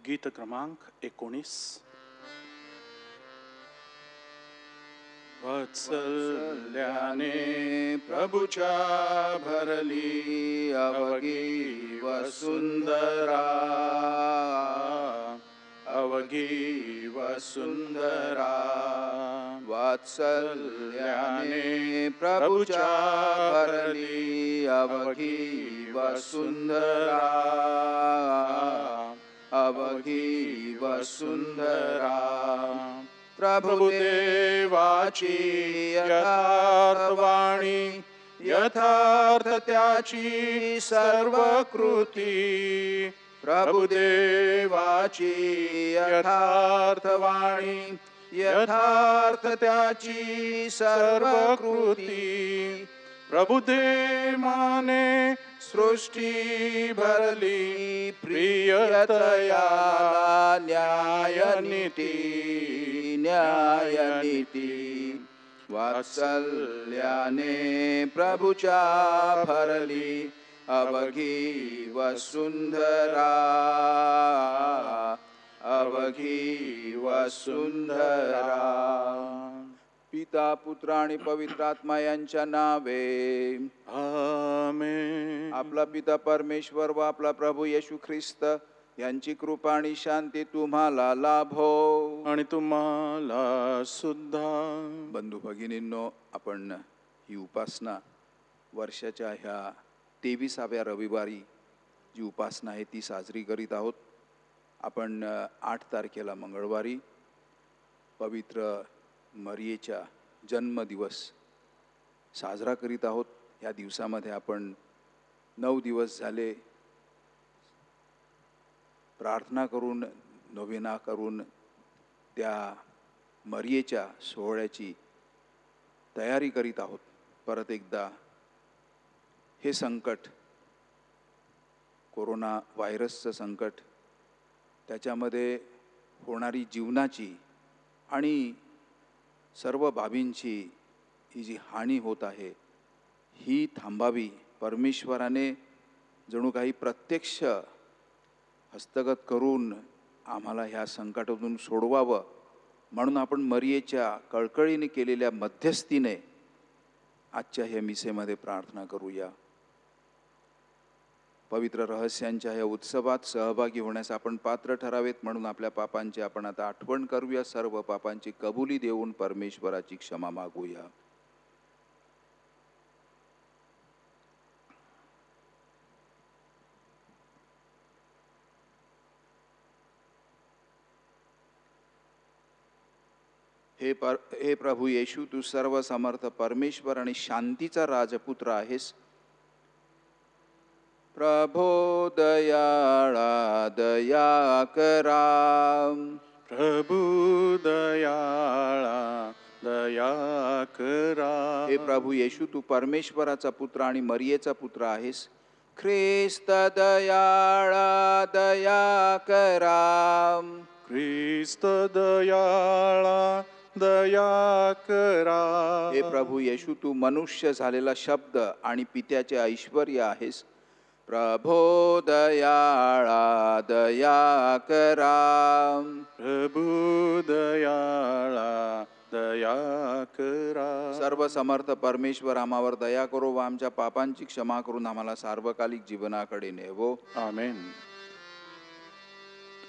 गीत क्रमांक 19. वात्सल्याने प्रभुच्या भरली अवघी वसुंधरा, अवघी वसुंधरा. वात्सल्याने प्रभुच्या भरली अवघी वसुंधरा, अवघी वसुंधरा. प्रभुदेवाची यथार्थवाणी, यथार्थ त्याची सर्व कृती. प्रभुदेवाची यथार्थवाणी, यथार्थ त्याची सर्व कृती. प्रभुदेवाने सृष्टी भरली प्रियतया, न्यायनीती न्यायनीती. वात्सल्याने प्रभुच्या भरली अवघी वसुंधरा, अवघी वसुंधरा. पिता पुत्र आणि पवित्र आत्मा यांच्या नावे आमेन. आपला पिता परमेश्वर व आपला प्रभू येशू ख्रिस्त यांची कृपा आणि शांती तुम्हाला लाभो. आणि तुम्हाला सुद्धा. बंधू भगिनींनो, आपण ही उपासना वर्षाच्या ह्या 23व्या रविवारी जी उपासना आहे ती साजरी करीत आहोत. आपण 8 तारखेला मंगळवारी पवित्र मरियेचा जन्मदिवस साजरा करीत आहोत. या दिवसामध्ये आपण 9 दिवस झाले प्रार्थना करून, नोवेना करून त्या मरियेच्या सोहळ्याची तयारी करीत आहोत. परत एकदा हे संकट, कोरोना व्हायरसचं संकट, त्याच्यामध्ये होणारी जीवनाची आणि सर्व बाबींची ही जी हानी होत आहे ही थांबावी. परमेश्वराने जणू काही प्रत्यक्ष हस्तगत करून आम्हाला ह्या संकटातून सोडवावं, म्हणून आपण मरियेच्या कळकळीने केलेल्या मध्यस्थीने आजच्या ह्या मिसेमध्ये प्रार्थना करूया. पवित्र रहस्यांच्या ह्या उत्सवात सहभागी होण्यास आपण पात्र ठरावेत, म्हणून आपल्या पापांची आपण आता आठवण करूया. सर्व पापांची कबुली देऊन परमेश्वराची क्षमा मागूया. हे प्रभू येशू, तू सर्व समर्थ परमेश्वर आणि शांतीचा राजपुत्र आहेस. प्रभो दयाळा दया करा. प्रभू दयाळा दया करा. हे प्रभू येशू, तू परमेश्वराचा पुत्र आणि मरियेचा पुत्र आहेस. ख्रिस्त दयाळा दया करा. ख्रिस्त दयाळा दया करा. हे प्रभू येशू, तू मनुष्य झालेला शब्द आणि पित्याचे ऐश्वर्य आहेस. प्रभो दयाळा दया करा. प्रभू दयाळा दया करा. सर्व समर्थ परमेश्वर आम्हावर दया करो व आमच्या पापांची क्षमा करून आम्हाला सार्वकालिक जीवनाकडे नेवो. आमेन.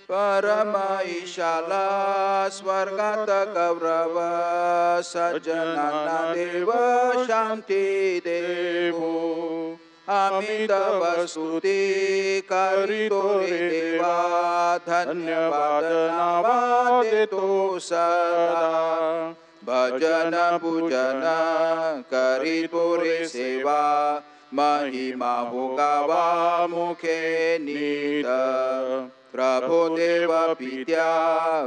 परम ईशाला स्वर्गात गौरव, सज्जनांना देव शांती देवो. आम्ही तव स्तुती करीतो रे देवा, धन्यवाद नावा देतो सदा. भजन पूजन करीतो रे सेवा, महिमा हो गावा मुखे नीत. प्रभो देव पित्या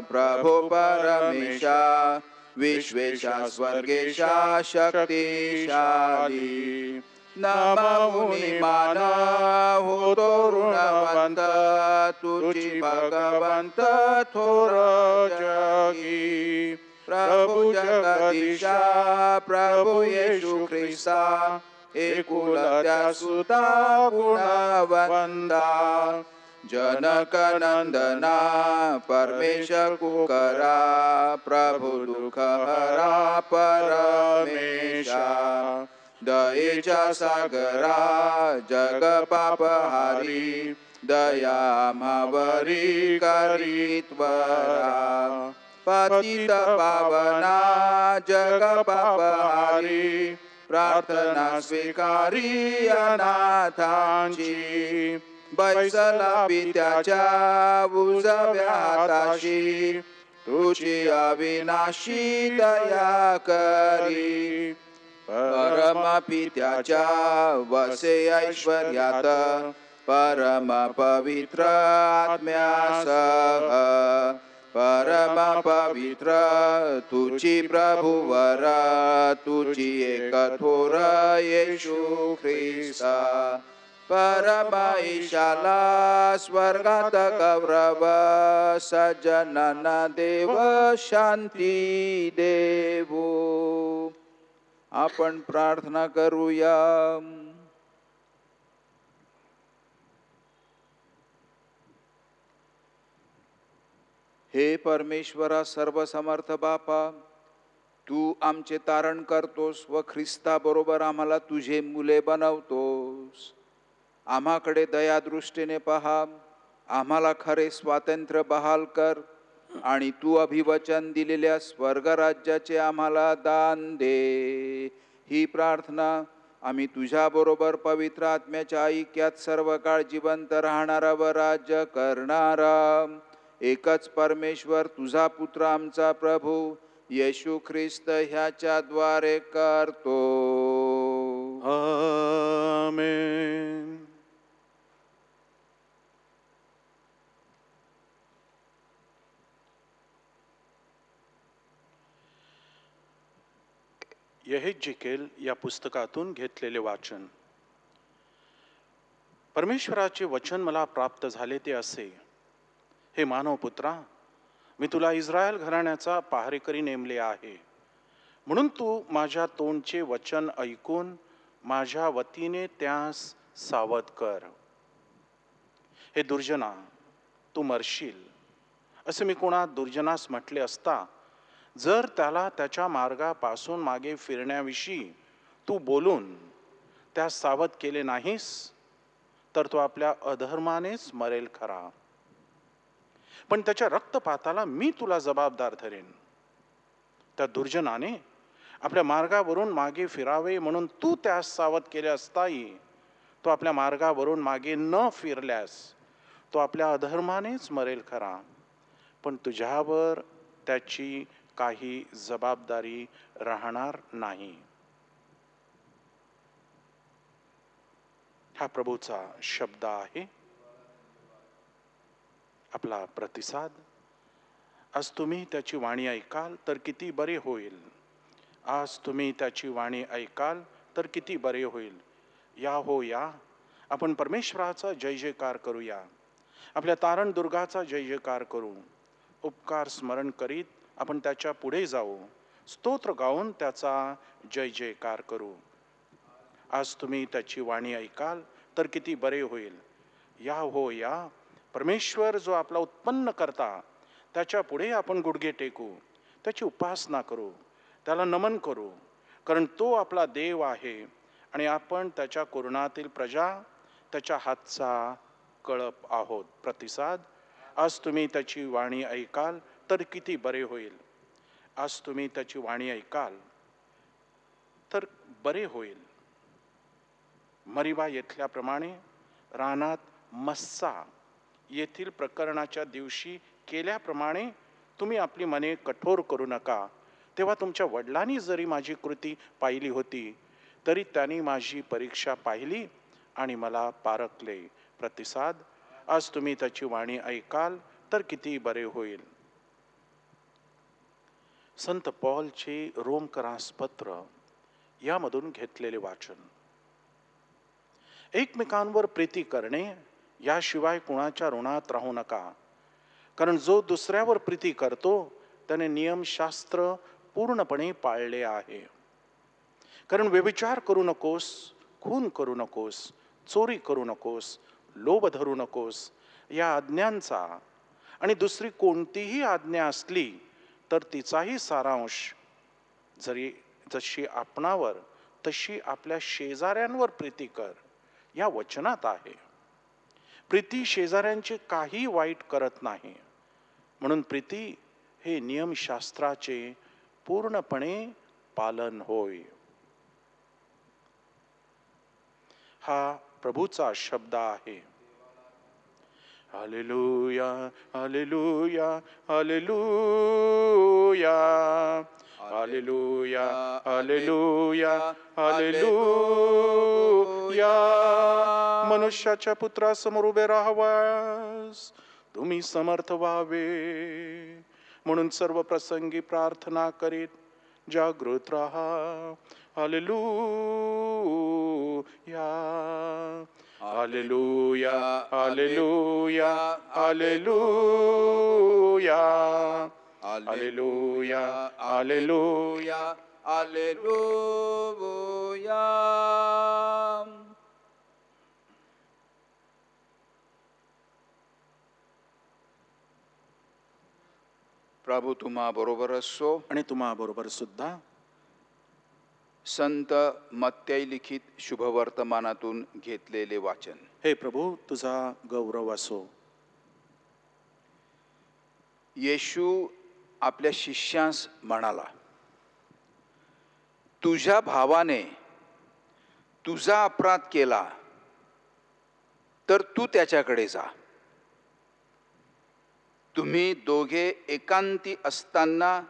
प्रभो परमेशा, विश्वेशा स्वर्गेशा शक्तिशाली. नममुनी मान होतो ऋणवंत, तुझी भगवंत थोर जगी. प्रभु जगदीशा प्रभु येशू ख्रिस्ता, एकुलत्या सुता गुणवंता. जनक नंदना परमेश कुकरा प्रभु दुःख हरा परमेशा दयेच्या सागरा जग पापहारी दया आम्हावरी करीत्वरा पतित पावना जग पापहारी प्रार्थना स्वीकारी अनाथांची बैसला पित्याच्या उजव्या हाताशी तुझी अविनाशी दया करी परम पित्याच्या वसे ऐश्वर्यात परम पवित्र आत्म्यासह परम पवित्र तुझी प्रभुवर तुझी एक थोर येशू ख्रिस्ता परम ईशाला स्वर्गात गौरव सज्जनांना देव शांती देवो. आपण प्रार्थना करूया. हे परमेश्वरा सर्वसमर्थ बापा, तू आमचे तारण करतोस व ख्रिस्ता बरोबर आम्हाला तुझे मुले बनवतोस. आम्हाकडे दयादृष्टीने पहा, आम्हाला खरे स्वातंत्र्य बहाल कर आणि तू अभिवचन दिलेल्या स्वर्गराज्याचे आम्हाला दान दे. ही प्रार्थना आम्ही तुझ्या बरोबर पवित्र आत्म्याच्या ऐक्यात सर्व काळ जिवंत राहणारा व राज्य करणारा एकच परमेश्वर तुझा पुत्र आमचा प्रभू येशू ख्रिस्त ह्याच्या द्वारे करतो. आमेन. यहेजकेल या पुस्तकातून घेतलेले वाचन. परमेश्वराचे वचन मला प्राप्त झाले ते असे: हे मानवपुत्रा, मी तुला इस्रायल घराण्याचा पहारेकरी नेमले आहे, म्हणून तू माझ्या तोंडचे वचन ऐकून माझ्या वतीने त्यास सावध कर. हे दुर्जना, तू मरशील असे मी कोणा दुर्जनास म्हटले असता, जर त्याला त्याच्या मार्गापासून मागे फिरण्याविषयी तू बोलून त्यास सावध केले नाहीस, तर तो आपल्या अधर्मानेच मरेल खरा, पण त्याच्या रक्तपाताला मी तुला जबाबदार धरेन. त्या दुर्जनाने आपल्या मार्गावरून मागे फिरावे म्हणून तू त्यास सावध केले असताही तो आपल्या मार्गावरून मागे न फिरल्यास तो आपल्या अधर्मानेच मरेल खरा, पण तुझ्यावर त्याची काही जबाबदारी राहणार नाही. हा प्रभूचा शब्द आहे. आपला प्रतिसाद. आज तुम्ही त्याची वाणी ऐकाल तर किती बरे होईल. आज तुम्ही त्याची वाणी ऐकाल तर किती बरे होईल. या हो या, आपण परमेश्वराचा जय जयकार करूया. आपल्या तारण दुर्गाचा जय जयकार करू. उपकार स्मरण करीत आपण त्याच्या पुढे जाऊ. स्तोत्र गाऊन त्याचा जय जयकार करू. आज तुम्ही त्याची वाणी ऐकाल तर किती बरे होईल. या हो या, परमेश्वर जो आपला उत्पन्न करता त्याच्या पुढे आपण गुडघे टेकू, त्याची उपासना करू, त्याला नमन करू, कारण तो आपला देव आहे आणि आपण त्याच्या कुरणातील प्रजा, त्याच्या हातचा कळप आहोत. प्रतिसाद. आज तुम्ही त्याची वाणी ऐकाल तर किती बरे होईल. आज तुम्ही त्याची वाणी ऐकाल तर बरे होईल. मरिबा येथल्याप्रमाणे रानात मस्सा येथील प्रकरणाच्या दिवशी केल्याप्रमाणे तुम्ही आपली मने कठोर करू नका. तेव्हा तुमच्या वडिलांनी जरी माझी कृती पाहिली होती तरी त्यांनी माझी परीक्षा पाहिली आणि मला पारखले. प्रतिसाद. आज तुम्ही त्याची वाणी ऐकाल तर किती बरे होईल. संत पॉलचे रोमकरास पत्र यामधून घेतलेले वाचन. एकमेकांवर प्रीती करणे याशिवाय कुणाच्या ऋणात राहू नका, कारण जो दुसऱ्यावर प्रीती करतो त्याने नियमशास्त्र पूर्णपणे पाळले आहे. कारण व्यभिचार करू नकोस, खून करू नकोस, चोरी करू नकोस, लोभ धरू नकोस, या आज्ञांचा आणि दुसरी कोणतीही आज्ञा असली तर तिचाही सारांश जशी आपणावर तशी आपल्या शेजाऱ्यांवर प्रीती कर या वचनात आहे. प्रीती शेजाऱ्यांचे काही वाईट करत नाही. म्हणून प्रीती हे नियमशास्त्राचे पूर्णपणे पालन होय. हा प्रभूचा शब्द आहे. हालेलुया, हालेलुया, हालेलुया, हालेलुया, हालेलुया, हालेलुया. मनुष्याच्या पुत्रासमोर उभे राहावास तुम्ही समर्थ व्हावे, म्हणून सर्व प्रसंगी प्रार्थना करीत जागृत राहा. हालेलुया, हालेलुया, हालेलुया, हालेलुया, हालेलुया, हालेलुया, हालेलुया. प्रभू तुम्हा बरोबर असो. आणि तुम्हा बरोबर सुद्धा. संत मत्तई लिखित शुभवर्तमानातून घेतलेले वाचन. हे प्रभू तुझा गौरव असो. येशू आपल्या शिष्यांस म्हणाला, तुझ्या भावाने तुझा अपराध केला तर तू त्याच्याकडे जा. तुम्ही दोघे एकांती असताना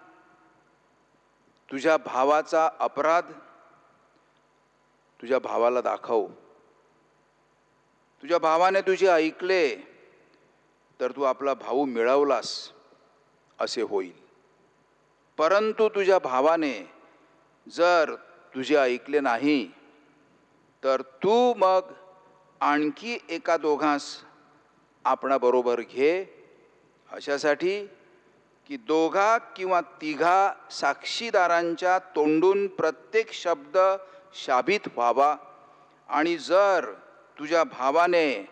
तुझ्या भावाचा अपराध तुझ्या भावाला दाखव. तुझ्या भावाने तुझे ऐकले तर तू आपला भाऊ मिळवलास असे होईल. परंतु तुझ्या भावाने जर तुझे ऐकले नाही तर तू मग आणखी एका दोघांस आपणाबरोबर घे, अशासाठी की दोघा किंवा तिघा साक्षीदारांच्या तोंडून प्रत्येक शब्द शाबित व्हावा. आणि जर तुझ्या भावाने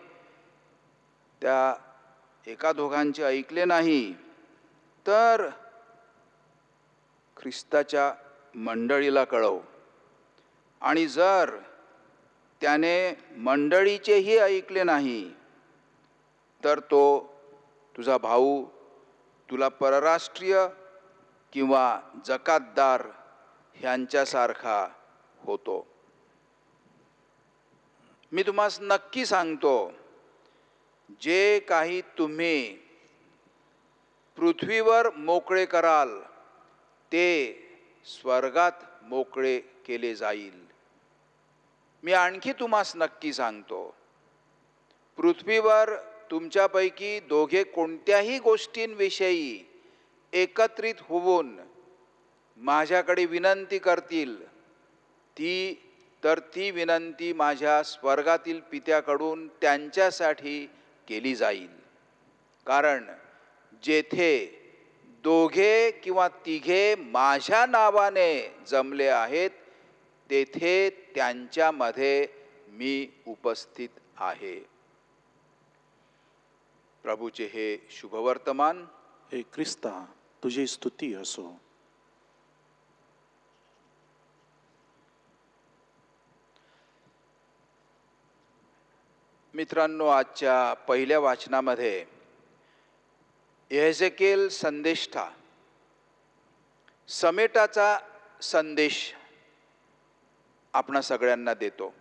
त्या एका दोघांचे ऐकले नाही तर ख्रिस्ताच्या मंडळीला कळव. आणि जर त्याने मंडळीचेही ऐकले नाही तर तो तुझा भाऊ तुला परराष्ट्रीय किंवा जकातदार ह्यांच्यासारखा होतो. मी तुम्हास नक्की सांगतो, जे काही तुम्ही पृथ्वीवर मोकळे कराल ते स्वर्गात मोकळे केले जाईल. मी आणखी तुम्हास नक्की सांगतो, पृथ्वीवर तुमच्यापैकी दोघे कोणत्याही गोष्टींविषयी एकत्रित होऊन माझ्याकडे विनंती करतील ती विनंती माझ्या स्वर्गातील पित्याकडून त्यांच्यासाठी केली जाईल. कारण जेथे दोघे किंवा तिघे माझ्या नावाने जमले आहेत तेथे त्यांच्यामध्ये मी उपस्थित आहे. प्रभूचे हे शुभवर्तमान. हे ख्रिस्ता तुझी स्तुती असो. मित्रांनो, आजच्या पहिल्या वाचनामध्ये यहेजकेल संदेष्टा समेटाचा संदेश आपणा सगळ्यांना देतो.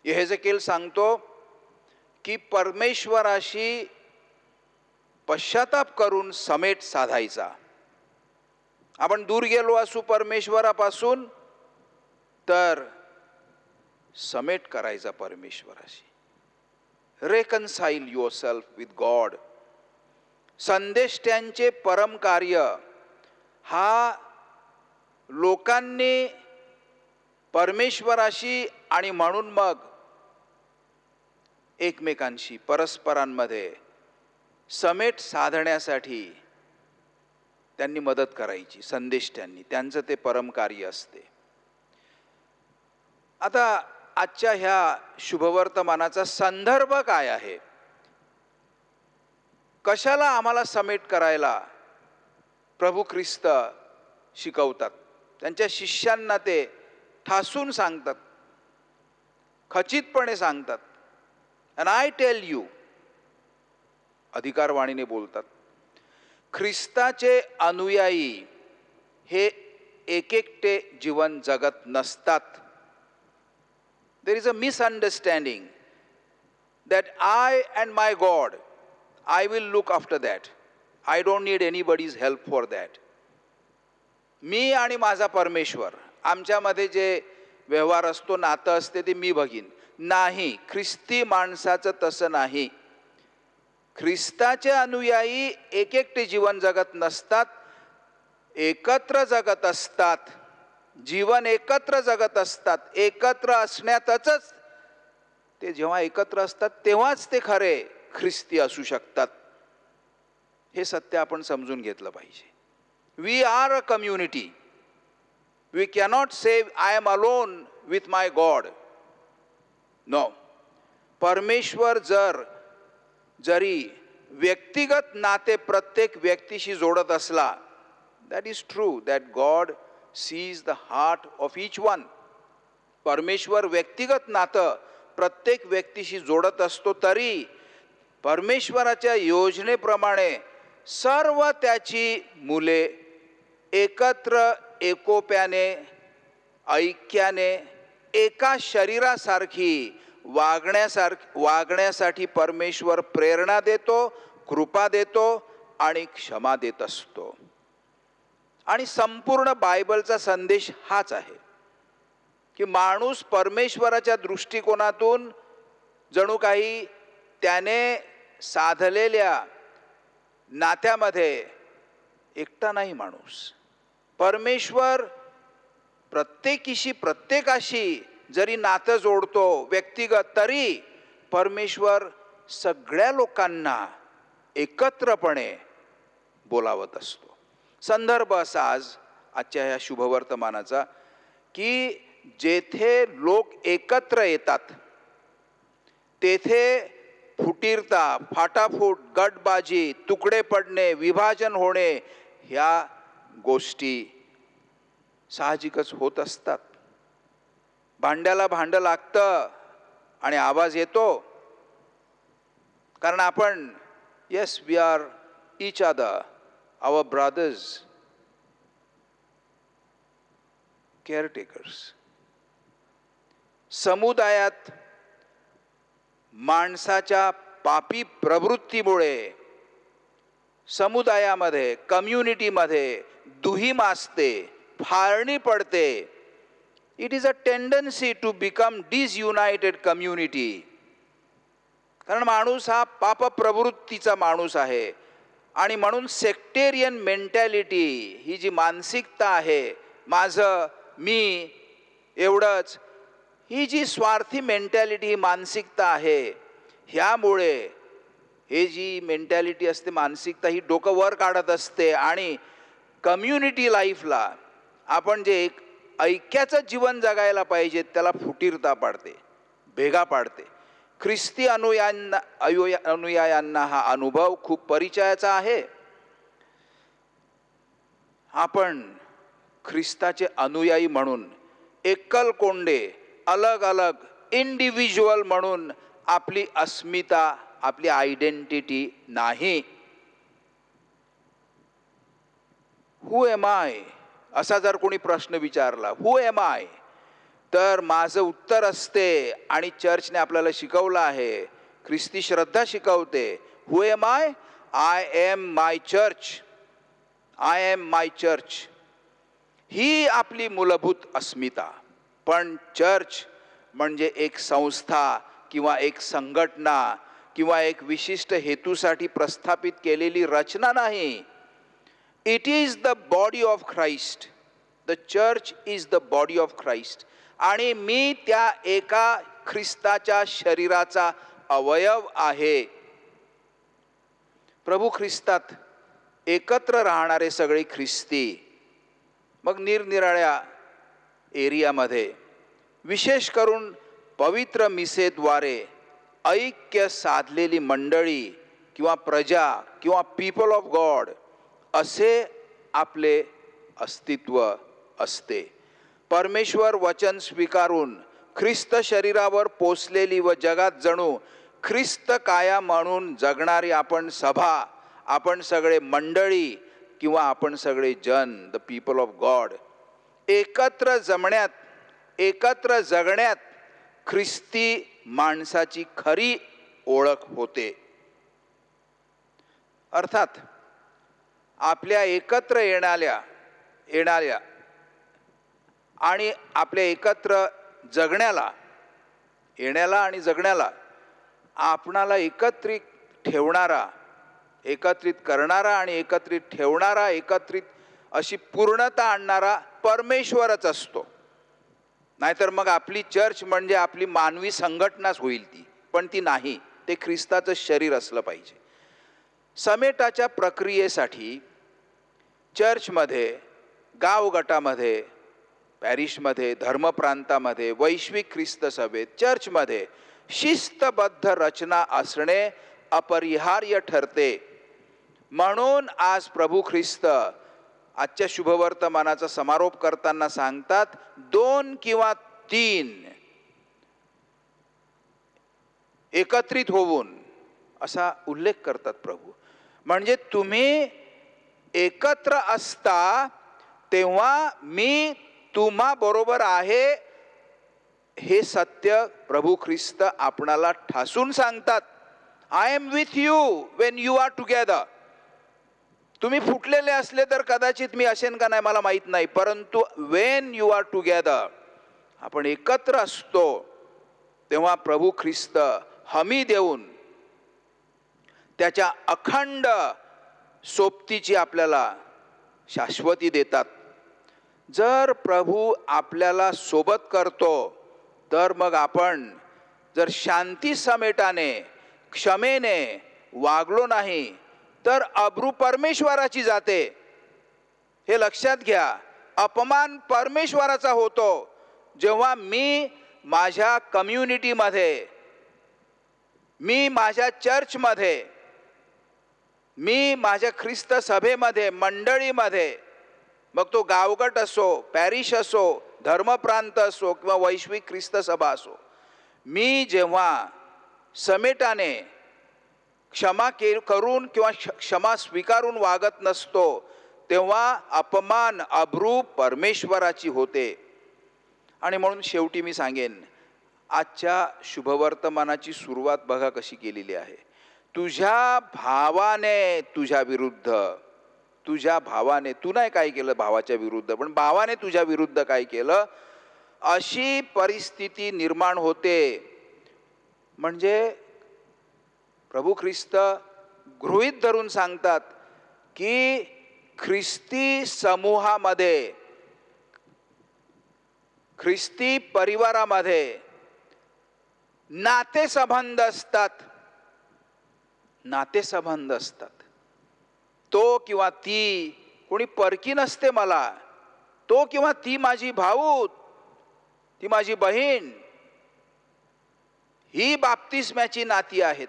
यहेजकेल सांगतो की परमेश्वराशी पश्चाताप करून समेट साधायचा. आपण दूर गेलो असू परमेश्वरापासून तर समेट करायचा परमेश्वराशी. रेकन्साइल युअरसेल्फ विथ गॉड. संदेष्ट्यांचे परम कार्य हा लोकांनी परमेश्वराशी आणि म्हणून मग एकमेकांशी परस्परांमध्ये समेट साधण्यासाठी त्यांनी मदत करायची. संदेष्ट्यांनी त्यांचं ते परम कार्य असते. आता आजच्या ह्या शुभवर्तमानाचा संदर्भ काय आहे कशाला आम्हाला समेट करायला प्रभू ख्रिस्त शिकवतात. त्यांच्या शिष्यांना ते ठासून सांगतात, खचितपणे सांगतात. अँड आय टेल यू, अधिकारवाणीने बोलतात, ख्रिस्ताचे अनुयायी हे एकटे जीवन जगत नसतात. There is a misunderstanding that I and my God, I will look after that. I don't need anybody's help for that. मी आणि माझा परमेश्वर, आमच्यामध्ये जे व्यवहार असतो, नातं असते, ते मी बघीन. नाही, ख्रिस्ती माणसाचं तसं नाही. ख्रिस्ताचे अनुयायी एकटे जीवन जगत नसतात, एकत्र जगत असतात. जीवन एकत्र जगत असतात. एकत्र असण्यातच ते जेव्हा एकत्र असतात तेव्हाच ते खरे ख्रिस्ती असू शकतात. हे सत्य आपण समजून घेतलं पाहिजे. We are a community. We cannot say I am alone with my God. No. परमेश्वर जरी व्यक्तिगत नाते प्रत्येक व्यक्तीशी जोडत असला, that is true that God sees the heart of each one. परमेश्वर व्यक्तिगत नातं प्रत्येक व्यक्तीशी जोडत असतो, तरी परमेश्वराच्या योजनेप्रमाणे सर्व त्याची मुले एकत्र एकोप्याने ऐक्याने एका शरीरासारखी वागण्यासाठी परमेश्वर प्रेरणा देतो, कृपा देतो आणि क्षमा देत असतो. आणि संपूर्ण बायबलचा संदेश हाच आहे की माणूस परमेश्वराच्या दृष्टिकोनातून जणू काही त्याने साधलेल्या नात्यामध्ये एकटा नाही. माणूस परमेश्वर प्रत्येकाशी जरी नातं जोडतो व्यक्तिगत, तरी परमेश्वर सगळ्या लोकांना एकत्रपणे बोलावत असतो. संदर्भ असा आजच्या ह्या शुभवर्तमानाचा की जेथे लोक एकत्र येतात तेथे फुटीरता, फाटाफूट, गटबाजी, तुकडे पडणे, विभाजन होणे ह्या गोष्टी साहजिकच होत असतात. भांड्याला भांडं लागतं आणि आवाज येतो, कारण आपण yes we are each other, our brothers, caretakers. समुदायात माणसाच्या पापी प्रवृत्तीमुळे समुदायामध्ये, कम्युनिटीमध्ये दुही माजते, फाळणी पडते. It is a tendency to become disunited community. कारण माणूस हा पाप प्रवृत्तीचा माणूस आहे आणि म्हणून सेक्टेरियन मेंटॅलिटी ही जी मानसिकता आहे, माझं, मी, एवढंच, ही जी स्वार्थी मेंटॅलिटी, ही मानसिकता आहे, ह्यामुळे हे जी मेंटॅलिटी असते, मानसिकता, ही डोकं वर काढत असते आणि कम्युनिटी लाईफला आपण जे एक ऐक्याचं जीवन जगायला पाहिजे त्याला फुटीरता पाडते, भेगा पाडते. ख्रिस्ती अनुयायांना हा अनुभव खूप परिचयाचा आहे. आपण ख्रिस्ताचे अनुयायी म्हणून एकल कोंडे, अलग अलग इंडिव्हिज्युअल म्हणून आपली अस्मिता, आपली आयडेंटिटी नाही. हू एम आय असा जर कोणी प्रश्न विचारला, हू एम आय, तर माझं उत्तर असते, आणि चर्चने आपल्याला शिकवलं आहे, ख्रिस्ती श्रद्धा शिकवते, who am I, I am my church, I am my church. ही आपली मूलभूत अस्मिता. पण चर्च म्हणजे एक संस्था किंवा एक संघटना किंवा एक विशिष्ट हेतूसाठी प्रस्थापित केलेली रचना नाही. It is the body of Christ. The church is the body of Christ. आणि मी त्या एका ख्रिस्ताच्या शरीराचा अवयव आहे. प्रभू ख्रिस्तात एकत्र राहणारे सगळे ख्रिस्ती मग निरनिराळ्या एरियामध्ये, विशेष करून पवित्र मिसेद्वारे ऐक्य साधलेली मंडळी किंवा प्रजा किंवा पीपल ऑफ गॉड असे आपले अस्तित्व असते. परमेश्वर वचन स्वीकारून ख्रिस्त शरीरावर पोचलेली व जगात जणू ख्रिस्त काया म्हणून जगणारी आपण सभा, आपण सगळे मंडळी किंवा आपण सगळे जन, द पीपल ऑफ गॉड, एकत्र जमण्यात, एकत्र जगण्यात ख्रिस्ती माणसाची खरी ओळख होते. अर्थात आपल्या एकत्र येणाऱ्या आणि आपल्या एकत्र येण्याला आणि जगण्याला आपणाला एकत्रित ठेवणारा, एकत्रित करणारा आणि एकत्रित ठेवणारा, एकत्रित अशी पूर्णता आणणारा परमेश्वरच असतो. नाहीतर मग आपली चर्च म्हणजे आपली मानवी संघटनाच होईल ती, पण ती नाही. ते ख्रिस्ताचं शरीर असलं पाहिजे. समेटाच्या प्रक्रियेसाठी चर्चमध्ये, गावगटामध्ये, पॅरिशमध्ये, धर्मप्रांतामध्ये, वैश्विक ख्रिस्त सभेत, चर्चमध्ये शिस्तबद्ध रचना असणे अपरिहार्य ठरते. म्हणून आज प्रभू ख्रिस्त आजच्या शुभवर्तमानाचा समारोप करताना सांगतात, 2 किंवा 3 एकत्रित होऊन असा उल्लेख करतात प्रभू. म्हणजे तुम्ही एकत्र असता तेव्हा मी तुम्हा बरोबर आहे, हे सत्य प्रभू ख्रिस्त आपणाला ठासून सांगतात. I am with you when you are together. तुम्ही फुटलेले असले तर कदाचित मी असेन का नाही मला माहीत नाही, परंतु वेन यू आर टुगेदर, आपण एकत्र असतो तेव्हा प्रभू ख्रिस्त हमी देऊन त्याच्या अखंड सोबतीची आपल्याला शाश्वती देतात. जर प्रभू आपल्याला सोबत करतो तर मग आपण जर शांती समेटाने, क्षमेने वागलो नाही तर अब्रू परमेश्वराची जाते. हे लक्षात घ्या. अपमान परमेश्वराचा होतो जेव्हा मी माझ्या कम्युनिटीमध्ये, मी माझ्या चर्चमध्ये, मी माझ्या ख्रिस्त सभेमध्ये, मंडळीमध्ये, मग तो गावगट असो, पॅरिश असो, धर्मप्रांत असो किंवा वैश्विक ख्रिस्त सभा असो, मी जेव्हा समेटाने क्षमा करून किंवा क्षमा स्वीकारून वागत नसतो तेव्हा अपमान, अब्रू परमेश्वराची होते. आणि म्हणून शेवटी मी सांगेन, आजच्या शुभवर्तमानाची सुरुवात बघा कशी केलेली आहे. तुझ्या भावाने तुझ्या विरुद्ध, तुझ्या भावाने, तू नाही काय केलं भावाच्या विरुद्ध, पण भावाने तुझ्या विरुद्ध काय केलं, अशी परिस्थिती निर्माण होते. म्हणजे प्रभू ख्रिस्त गृहीत धरून सांगतात की ख्रिस्ती समूहामध्ये, ख्रिस्ती परिवारामध्ये नातेसंबंध असतात. नातेसंबंध असतात. तो किंवा ती कोणी परकी नसते मला. तो किंवा ती माझी भाऊ, ती माझी बहीण, ही बाप्तिस्म्याची नाती आहेत.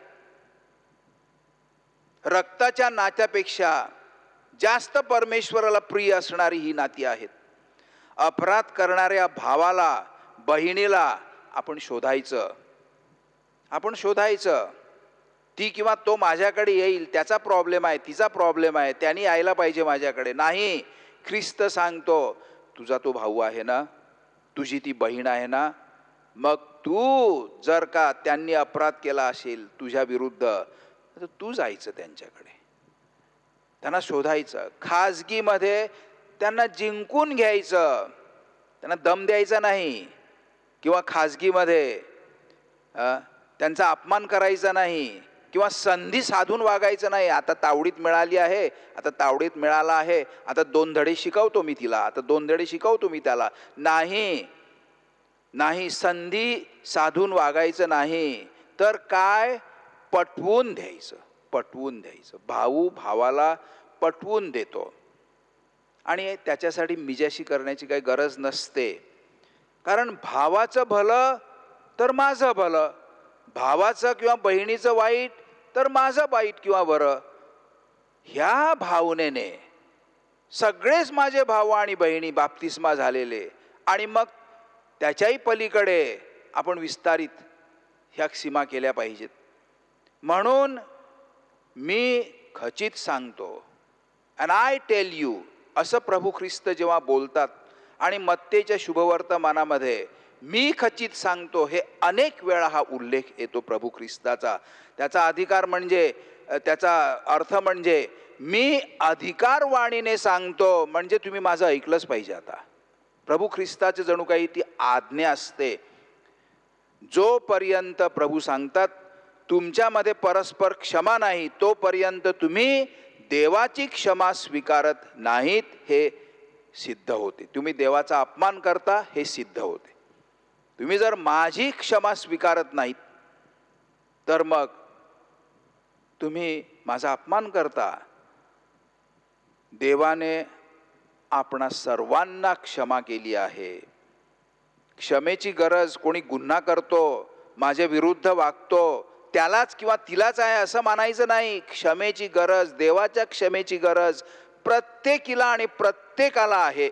रक्ताच्या नात्यापेक्षा जास्त परमेश्वराला प्रिय असणारी ही नाती आहेत. अपराध करणाऱ्या भावाला, बहिणीला आपण शोधायचं, आपण शोधायचं. ती किंवा तो माझ्याकडे येईल, त्याचा प्रॉब्लेम आहे, तिचा प्रॉब्लेम आहे, त्यांनी यायला पाहिजे माझ्याकडे. नाही, ख्रिस्त सांगतो, तुझा तो भाऊ आहे ना, तुझी ती बहीण आहे ना, मग तू जर का त्यांनी अपराध केला असेल तुझ्या विरुद्ध तर तू जायचं त्यांच्याकडे, त्यांना शोधायचं, खाजगीमध्ये त्यांना जिंकून घ्यायचं, त्यांना दम द्यायचा नाही किंवा खाजगीमध्ये त्यांचा अपमान करायचा नाही किंवा संधी साधून वागायचं नाही. आता तावडीत मिळाली आहे, आता तावडीत मिळाला आहे, आता 2 धडे शिकवतो मी तिला, आता 2 धडे शिकवतो मी त्याला. नाही, नाही, संधी साधून वागायचं नाही. तर काय, पटवून द्यायचं, पटवून द्यायचं. भाऊ भावाला पटवून देतो आणि त्याच्यासाठी मिजाशी करण्याची काही गरज नसते. कारण भावाचं भलं तर माझं भलं, भावाचं किंवा बहिणीचं वाईट तर माझं वाईट किंवा बरं, ह्या भावनेने सगळेच माझे भाऊ आणि बहिणी बाप्तिस्मा झालेले, आणि मग त्याच्याही पलीकडे आपण विस्तारित ह्या सीमा केल्या पाहिजेत. म्हणून मी खचित सांगतो, अँड आय टेल यू, असं प्रभू ख्रिस्त जेव्हा बोलतात आणि मत्तेच्या शुभवर्तमानामध्ये मी खचित सांगतो, हे अनेक वेळा हा उल्लेख येतो प्रभू ख्रिस्ताचा. त्याचा अधिकार म्हणजे, त्याचा अर्थ म्हणजे मी अधिकारवाणीने सांगतो, म्हणजे तुम्ही माझं ऐकलंच पाहिजे. आता प्रभू ख्रिस्ताचे जणू काही ती आज्ञा असते. जोपर्यंत प्रभू सांगतात तुमच्यामध्ये परस्पर क्षमा नाही, तोपर्यंत तुम्ही देवाची क्षमा स्वीकारत नाहीत, हे सिद्ध होते. तुम्ही देवाचा अपमान करता, हे सिद्ध होते. तुम्ही जर माझी क्षमा स्वीकारत नाहीत, तर मग तुम्ही माझा अपमान करता. देवाने आपणा सर्वांना क्षमा केली आहे. क्षमेची गरज, कोणी गुन्हा करतो, माझ्या विरुद्ध वागतो, त्यालाच किंवा तिलाच आहे असं मानायचं नाही. क्षमेची गरज, देवाच्या क्षमेची गरज प्रत्येकीला आणि प्रत्येकाला आहे.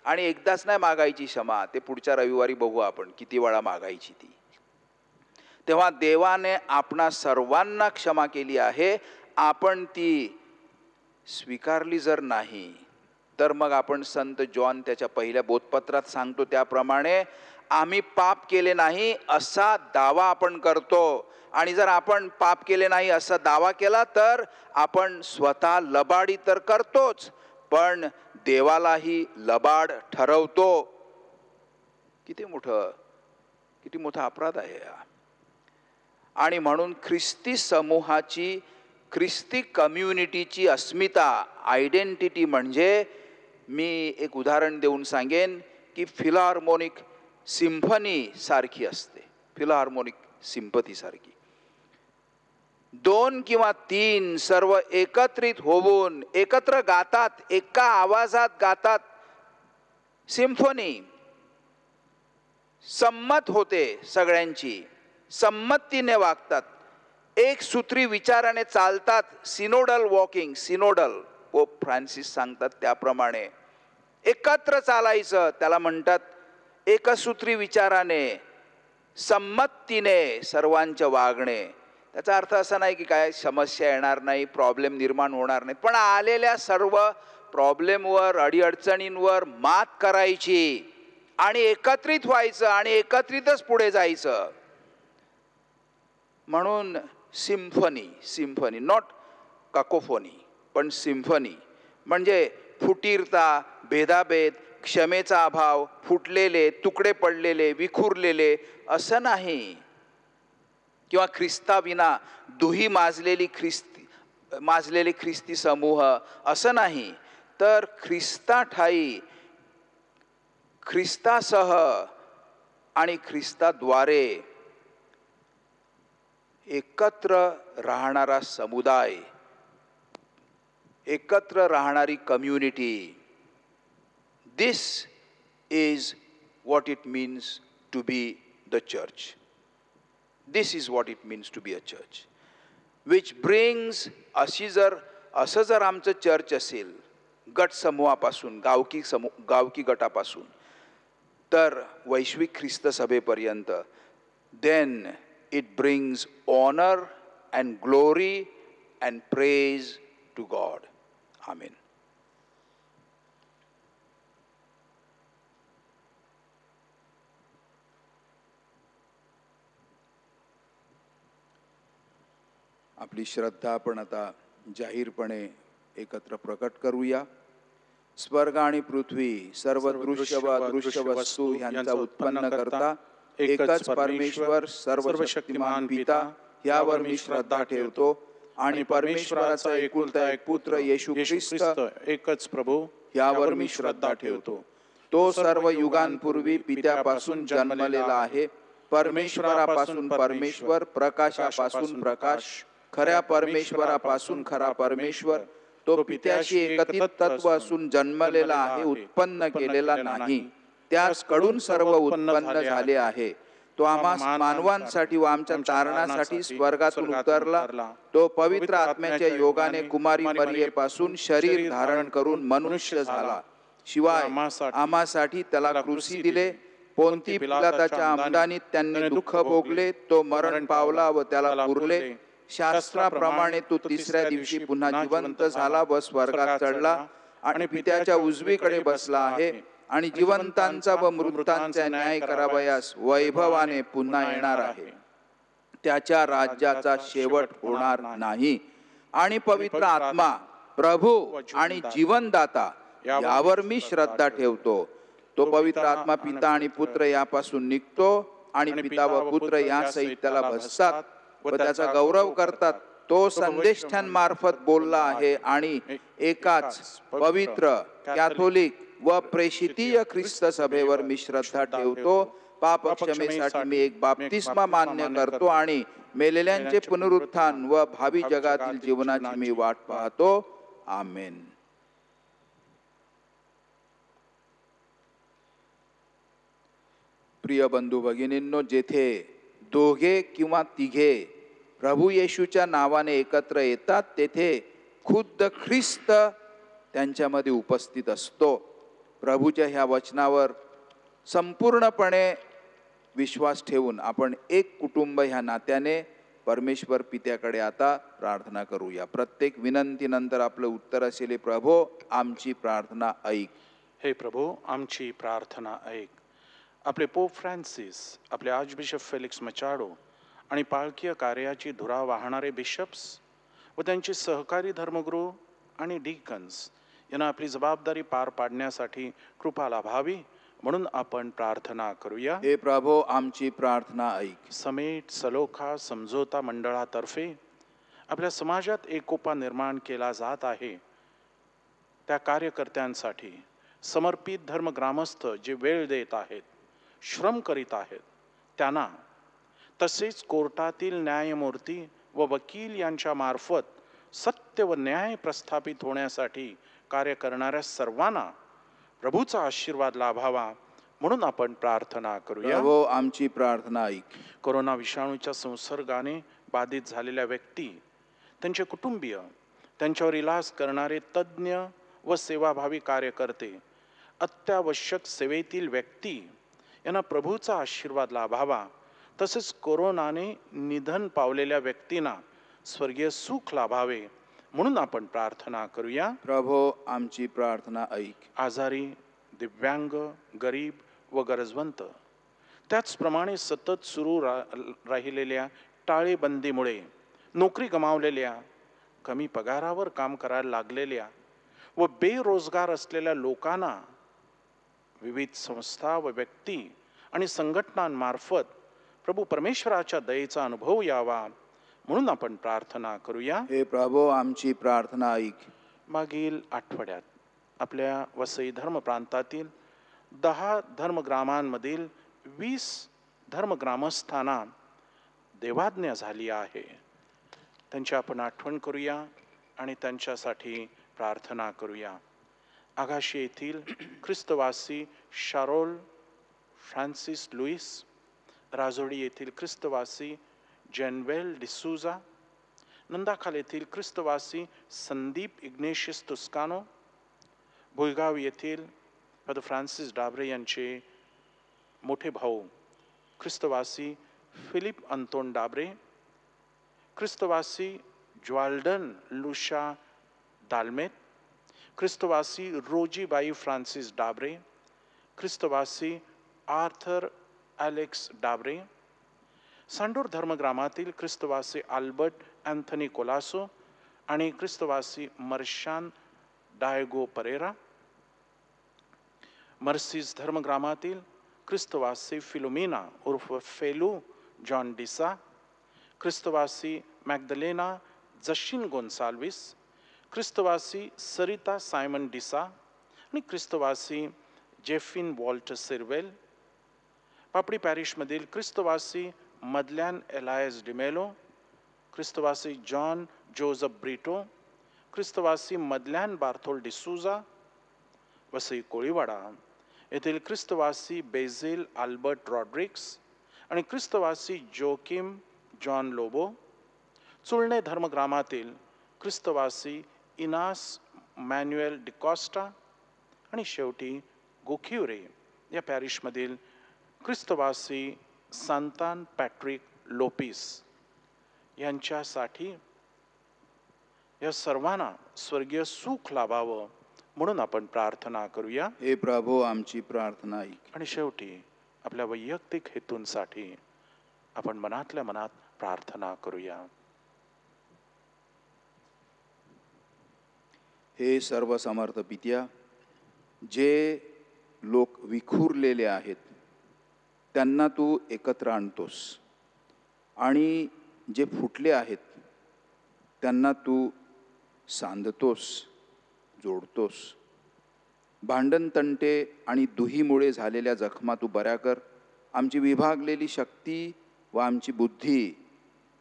आणि एकदाच नाही मागायची क्षमा, ते पुढच्या रविवारी बघू आपण किती वेळा मागायची ती. तेव्हा देवाने आपणा सर्वांना क्षमा केली आहे. आपण ती स्वीकारली जर नाही, तर मग आपण संत जॉन त्याच्या पहिल्या बोधपत्रात सांगतो त्याप्रमाणे आम्ही पाप केले नाही असा दावा आपण करतो. आणि जर आपण पाप केले नाही असा दावा केला, तर आपण स्वतः लबाडी तर करतोच, पण देवालाही लबाड ठरवतो. किती मोठा अपराध आहे हा. आणि म्हणून ख्रिस्ती समूहाची, ख्रिस्ती कम्युनिटीची अस्मिता, आयडेंटिटी म्हणजे, मी एक उदाहरण देऊन सांगेन की फिलार्मोनिक सिम्फनी सारखी असते. फिलार्मोनिक सिम्पथी सारखी 2 किंवा 3 सर्व एकत्रित होऊन एकत्र गातात, एका आवाजात गातात. सिम्फनी संमत होते, सगळ्यांची संमतीने वागतात, एक सूत्री विचाराने चालतात. Synodal walking, synodal pope Francis सांगतात त्याप्रमाणे एकत्र चालायचं, त्याला म्हणतात एकसूत्री विचाराने, संमतीने सर्वांचे वागणे. त्याचा अर्थ असा नाही की काय समस्या येणार नाही, प्रॉब्लेम निर्माण होणार नाही, पण आलेल्या सर्व प्रॉब्लेमवर, अडीअडचणींवर मात करायची आणि एकत्रित व्हायचं आणि एकत्रितच पुढे जायचं. म्हणून सिम्फनी, नॉट काकोफोनी, पण सिम्फनी म्हणजे फुटीरता, भेदाभेद, क्षमेचा अभाव, फुटलेले, तुकडे पडलेले, विखुरलेले असं नाही. किंवा ख्रिस्ताविना दुही माजलेली ख्रिस्ती समूह असं नाही. तर ख्रिस्ताठायी, ख्रिस्तासह आणि ख्रिस्ताद्वारे एकत्र राहणारा समुदाय, एकत्र राहणारी community. This is what it means to be the church. This is what it means to be a church, which brings. असं जर आमचं चर्च असेल, गट समूहापासून, गावकी गटापासून तर वैश्विक ख्रिस्त सभेपर्यंत, then it brings honor and glory and praise to God. Amen. आपली श्रद्धा आपण आता जाहीरपणे एकत्र प्रकट करूया. स्वर्ग आणि पृथ्वी, सर्व दृश्य व अदृश्य वस्तू यांचा उत्पन्न करता एकच परमेश्वर सर्वशक्तिमान पिता, यावर मी श्रद्धा ठेवतो. आणि परमेश्वराचा एकुलता एक पुत्र येशू ख्रिस्त एकच प्रभू, यावर मी श्रद्धा ठेवतो. तो सर्व युगांपूर्वी पित्यापासून जन्मलेला आहे, परमेश्वरापासून परमेश्वर, प्रकाशापासून प्रकाश, खऱ्या परमेश्वरापासून खरा परमेश्वर. तो पित्याशी एकत्रित तत्व असून जन्मलेला आहे, उत्पन्न केलेला नाही. त्यास कडून सर्व उत्पन्न झाले आहे. तो आम्हा मानवांसाठी व आमच्या तारणासाठी स्वर्गातून उतरला. तो पवित्र आत्म्याच्या योगाने कुमारी मरियेपासून शरीर धारण करून मनुष्य झाला. शिवाय आम्हासाठी त्याला क्रूसी दिले. पोंती पिलाताच्या आमदानीत त्यांनी दुःख भोगले. तो मरण पावला व त्याला पुरले. शास्त्राप्रमाणे तो तिसऱ्या दिवशी पुन्हा जिवंत झाला व स्वर्गात चढला आणि पित्याच्या उजवीकडे बसला आहे आणि जिवंतांचा व मृतांचा न्याय करावयास वैभवाने पुन्हा येणार आहे. त्याच्या राज्याचा शेवट होणार नाही. आणि पवित्र आत्मा, प्रभू आणि जीवनदाता यावर मी श्रद्धा ठेवतो. तो पवित्र आत्मा पिता आणि पुत्र यापासून निघतो आणि पिता व पुत्र या सहित त्याला बसतात व त्याचा गौरव करतात. तो संदेष्टांमार्फत बोलला आहे आणि एकाच पवित्र, कॅथोलिक व प्रेषितीय ख्रिस्त सभेवर मी श्रद्धा ठेवतो. पाप क्षमेसाठी मी एक बाप्तिस्मा मान्य करतो आणि मेलेल्यांचे पुनरुत्थान व भावी जगातील जीवनाची मी वाट पाहतो. आमेन. प्रिय बंधू भगिनींनो, जेथे दोघे किंवा तिघे प्रभू येशूच्या नावाने एकत्र येतात तेथे खुद्द ख्रिस्त त्यांच्यामध्ये उपस्थित असतो. प्रभूच्या ह्या वचनावर संपूर्णपणे विश्वास ठेवून आपण एक कुटुंब ह्या नात्याने परमेश्वर पित्याकडे आता प्रार्थना करूया. प्रत्येक विनंतीनंतर आपलं उत्तर असेल, प्रभो आमची प्रार्थना ऐक. हे प्रभू आमची प्रार्थना ऐक. आपले पोप फ्रान्सिस, आपले आर्चबिशप फेलिक्स मचाडो आणि पालकीय कार्याची धुरा वाहणारे बिशप्स व त्यांचे सहकारी धर्मगुरू आणि डीकन्स यांना आपली जबाबदारी पार पाडण्यासाठी कृपा लाभावी म्हणून आपण प्रार्थना करूया. हे प्रभो आमची प्रार्थना ऐक. समेट सलोखा समझोता मंडळातर्फे आपल्या समाजात एकोपा निर्माण केला जात आहे. त्या कार्यकर्त्यांसाठी समर्पित धर्म ग्रामस्थ जे वेळ देत आहेत, श्रम करीत आहेत, त्यांना तसेच कोर्टातील न्यायमूर्ती व वकील यांच्या मार्फत सत्य व न्याय प्रस्थापित होण्यासाठी कार्य करणाऱ्या सर्वांना प्रभूचा आशीर्वाद लाभावा म्हणून आपण प्रार्थना करूया. प्रभो आमची प्रार्थना ऐक. कोरोना विषाणूच्या संसर्गाने बाधित झालेल्या व्यक्ती, त्यांचे कुटुंबीय, त्यांच्यावर इलाज करणारे तज्ज्ञ व सेवाभावी कार्यकर्ते, अत्यावश्यक सेवेतील व्यक्ती यांना प्रभूचा आशीर्वाद लाभावा. तसेच कोरोनाने निधन पावलेल्या व्यक्तींना स्वर्गीय सुख लाभावे म्हणून आपण प्रार्थना करूया. प्रभो आमची प्रार्थना ऐक. आजारी, दिव्यांग, गरीब व गरजवंत, त्याचप्रमाणे सतत सुरू राहिलेल्या टाळेबंदीमुळे नोकरी गमावलेल्या, कमी पगारावर काम करायला लागलेल्या व बेरोजगार असलेल्या लोकांना विविध संस्था व व्यक्ती आणि संघटनांमार्फत प्रभू परमेश्वराच्या दयेचा अनुभव यावा म्हणून आपण प्रार्थना करूया. हे प्रभो आमची प्रार्थना ऐक. मागील आठवड्यात आपल्या वसई धर्म प्रांतातील 10 धर्मग्रामांमधील 20 धर्मग्रामस्थांना देवाज्ञा झाली आहे. त्यांची आपण आठवण करूया आणि त्यांच्यासाठी प्रार्थना करूया. आगाशी येथील ख्रिस्तवासी शारोल फ्रान्सिस लुईस, राजोडी येथील ख्रिस्तवासी जेनवेल डिसूजा, नंदाखाल येथील ख्रिस्तवासी संदीप इग्नेशियस तुस्कानो, भुईगाव येथील फादर फ्रान्सिस डाबरे यांचे मोठे भाऊ ख्रिस्तवासी फिलिप अंतोन डाबरे, ख्रिस्तवासी ज्वाल्डन लुशा दालमेत, ख्रिस्तवासी रोजीबाई फ्रान्सिस डाबरे, ख्रिस्तवासी आर्थर ॲलेक्स डाबरे, सांडूर धर्मग्रामातील ख्रिस्तवासी आल्बर्ट अँथनी कोलासो आणि ख्रिस्तवासी मर्शान डायगो परेरा, मर्सीज धर्मग्रामातील ख्रिस्तवासी फिलोमिना उर्फ फेलू जॉन डिसा, ख्रिस्तवासी मॅग्दलेना जशिन गोन्साल्विस, ख्रिस्तवासी सरिता सायमन डिसा आणि ख्रिस्तवासी जेफिन वॉल्ट सिरवेल, पापडी पॅरिशमधील ख्रिस्तवासी मदलॅन एलायस डिमेलो, ख्रिस्तवासी जॉन जोझफ ब्रिटो, ख्रिस्तवासी मदलॅन बार्थोल डिसूजा, वसई कोळीवाडा येथील ख्रिस्तवासी बेझिल आल्बर्ट रॉड्रिक्स आणि ख्रिस्तवासी जोकिम जॉन लोबो, चुळणे धर्मग्रामातील ख्रिस्तवासी इनास मॅन्युएल डिकॉस्टा आणि शेवटी गोखिवरे या पॅरिशमधील ख्रिस्तवासी सांतान पॅट्रिक लोपिस यांच्यासाठी या सर्वांना स्वर्गीय सुख लाभावं म्हणून आपण प्रार्थना करूया. हे प्रभू आमची प्रार्थना ऐक. आणि शेवटी आपल्या वैयक्तिक हेतूंसाठी आपण मनातल्या मनात प्रार्थना करूया. हे सर्व समर्थ पित्या, जे लोक विखुरलेले आहेत त्यांना तू एकत्र आणतोस आणि जे फुटले आहेत त्यांना तू सांधतोस, जोडतोस. भांडण तंटे आणि दुहीमुळे झालेल्या जखमा तू बऱ्या कर. आमची विभागलेली शक्ती व आमची बुद्धी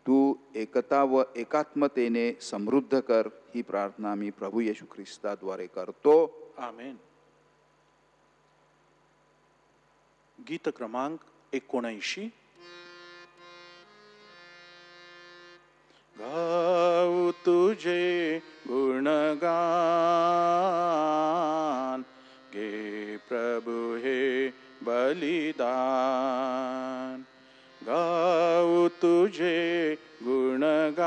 तू एकता व एकात्मतेने समृद्ध कर. ही प्रार्थना मी प्रभू येशू ख्रिस्ताद्वारे करतो. आमेन. गीत क्रमांक 79. गाऊ तुझे गुणगान, गे प्रभु हे बलिदान. गाऊ तुझे गुणगान,